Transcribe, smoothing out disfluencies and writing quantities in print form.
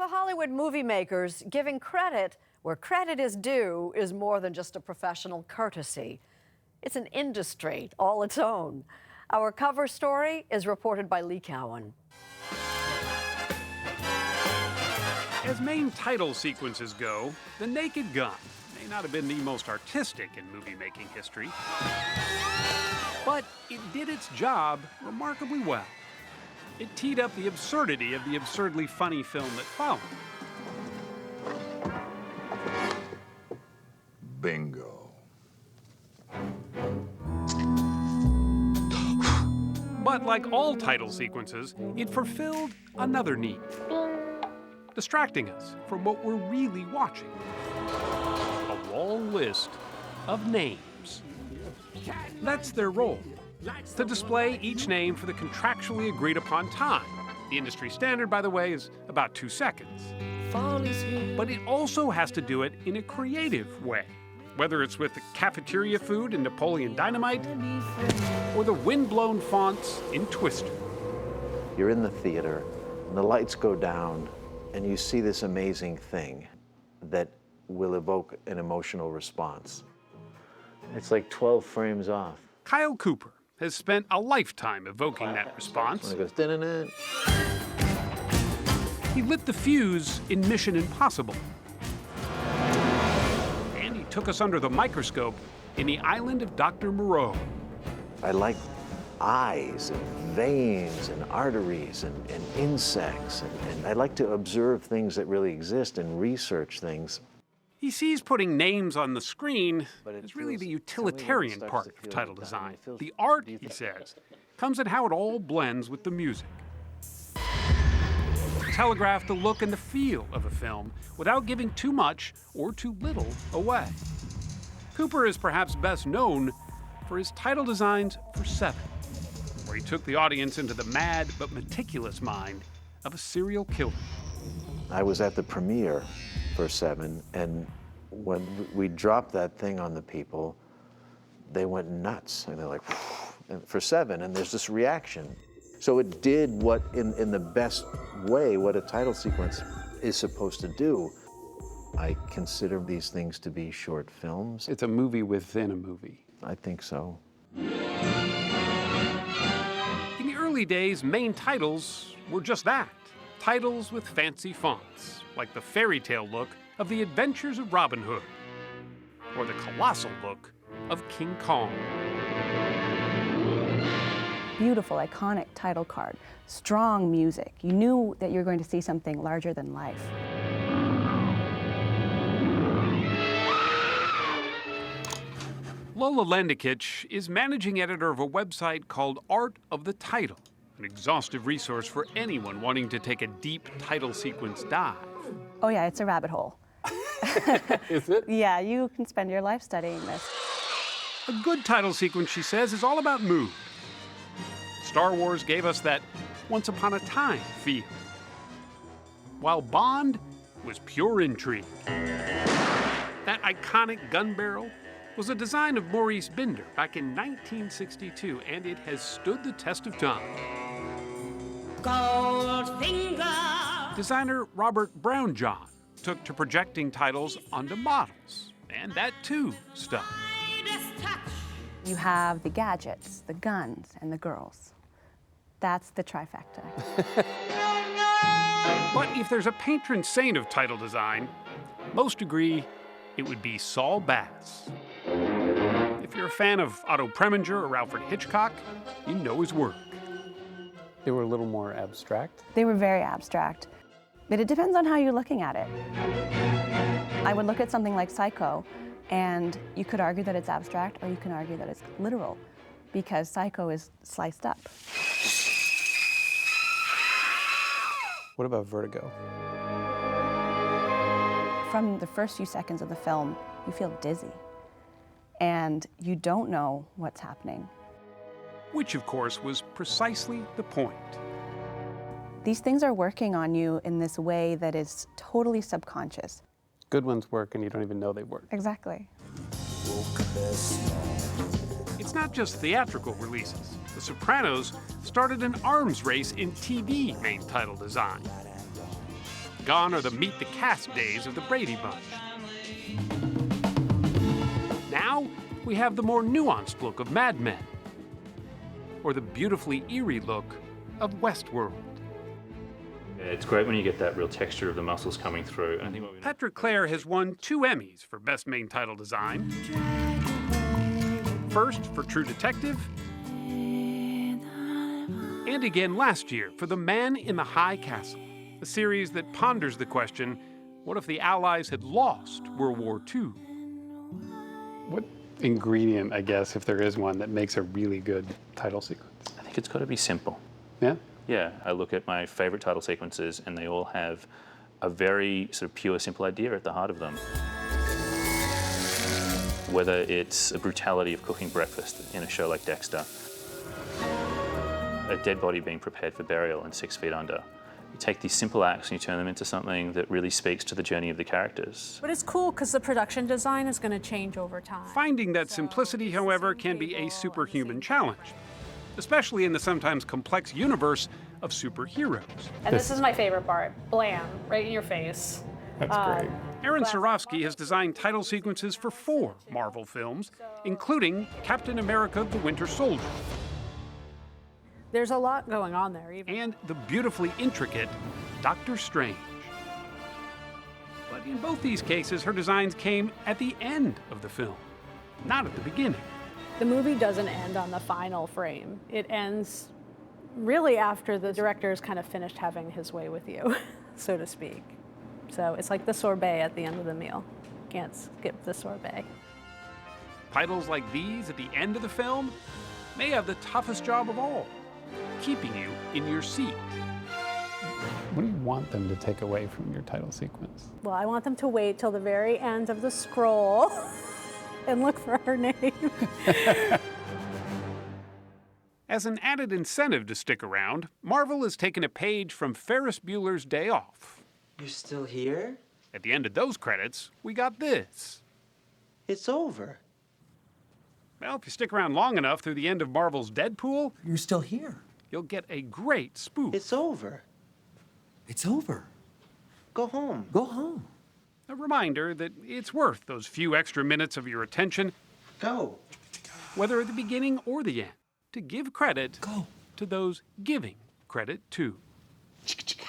For Hollywood movie makers, giving credit where credit is due is more than just a professional courtesy. It's an industry all its own. Our cover story is reported by Cowan. As main title sequences go, The Naked Gun may not have been the most artistic in movie-making history, but it did its job remarkably well. It teed up the absurdity of the absurdly funny film that followed. Bingo. But like all title sequences, it fulfilled another need, distracting us from what we're really watching. A long list of names. That's their role, to display each name for the contractually agreed upon time. The industry standard, by the way, is about 2 seconds. But it also has to do it in a creative way, whether it's with the cafeteria food in Napoleon Dynamite or the wind-blown fonts in Twister. You're in the theater, and the lights go down, and you see this amazing thing that will evoke an emotional response. It's like 12 frames off. Kyle Cooper has spent a lifetime evoking that response. When it goes, dun-dun-dun. He lit the fuse in Mission Impossible. And he took us under the microscope in The Island of Dr. Moreau. I like eyes and veins and arteries and insects, and I like to observe things that really exist and research things. He sees putting names on the screen as really the utilitarian part of title design. The art, he says, comes in how it all blends with the music. To telegraph the look and the feel of a film without giving too much or too little away. Cooper is perhaps best known for his title designs for Seven, where he took the audience into the mad but meticulous mind of a serial killer. I was at the premiere for Seven, and when we dropped that thing on the people, they went nuts, and they're like, for Seven, and there's this reaction. So it did what, in the best way, what a title sequence is supposed to do. I consider these things to be short films. It's a movie within a movie. I think so. In the early days, main titles were just that. Titles with fancy fonts, like the fairy tale look of The Adventures of Robin Hood, or the colossal look of King Kong. Beautiful, iconic title card, strong music. You knew that you were going to see something larger than life. Lola Lendikich is managing editor of a website called Art of the Title, an exhaustive resource for anyone wanting to take a deep title sequence dive. Oh yeah, it's a rabbit hole. Is it? Yeah, you can spend your life studying this. A good title sequence, she says, is all about mood. Star Wars gave us that once upon a time feel, while Bond was pure intrigue. That iconic gun barrel was a design of Maurice Binder back in 1962, and it has stood the test of time. Goldfinger. Designer Robert Brownjohn took to projecting titles onto models, and that too stuck. You have the gadgets, the guns, and the girls. That's the trifecta. But if there's a patron saint of title design, most agree it would be Saul Bass. If you're a fan of Otto Preminger or Alfred Hitchcock, you know his work. They were a little more abstract? They were very abstract, but it depends on how you're looking at it. I would look at something like Psycho, and you could argue that it's abstract, or you can argue that it's literal, because Psycho is sliced up. What about Vertigo? From the first few seconds of the film, you feel dizzy, and you don't know what's happening. Which, of course, was precisely the point. These things are working on you in this way that is totally subconscious. Good ones work and you don't even know they work. Exactly. It's not just theatrical releases. The Sopranos started an arms race in TV main title design. gone are the meet the cast days of the Brady Bunch. Now, we have the more nuanced look of Mad Men, or the beautifully eerie look of Westworld. Yeah, it's great when you get that real texture of the muscles coming through. And I think what we Patrick Clare has won 2 Emmys for Best Main Title Design. First for True Detective, and again last year for The Man in the High Castle, a series that ponders the question, what if the Allies had lost World War II? What ingredient, I guess, if there is one, that makes a really good title sequence? I think it's got to be simple. Yeah? Yeah, I look at my favorite title sequences and they all have a very sort of pure, simple idea at the heart of them. Whether it's the brutality of cooking breakfast in a show like Dexter, a dead body being prepared for burial in 6 Feet Under. You take these simple acts and you turn them into something that really speaks to the journey of the characters. But it's cool because the production design is going to change over time. Finding that simplicity, however, can be a superhuman challenge, especially in the sometimes complex universe of superheroes. And this is my favorite part. Blam, right in your face. That's great. Aaron Sorofsky has designed title sequences for 4 Marvel films, including Captain America: The Winter Soldier, There's a lot going on there, even. and the beautifully intricate Doctor Strange. But in both these cases, her designs came at the end of the film, not at the beginning. The movie doesn't end on the final frame. It ends really after the director's kind of finished having his way with you, so to speak. So it's like the sorbet at the end of the meal. Can't skip the sorbet. Titles like these at the end of the film may have the toughest job of all, keeping you in your seat. What do you want them to take away from your title sequence? Well, I want them to wait till the very end of the scroll and look for her name. As an added incentive to stick around, Marvel has taken a page from Ferris Bueller's Day Off. You're still here? At the end of those credits, we got this. It's over. Well, if you stick around long enough through the end of Marvel's Deadpool, You're still here. you'll get a great spoof. It's over. It's over. Go home. Go home. A reminder that it's worth those few extra minutes of your attention, Go. whether at the beginning or the end, to give credit Go. to those giving credit too. Chicka, chicka.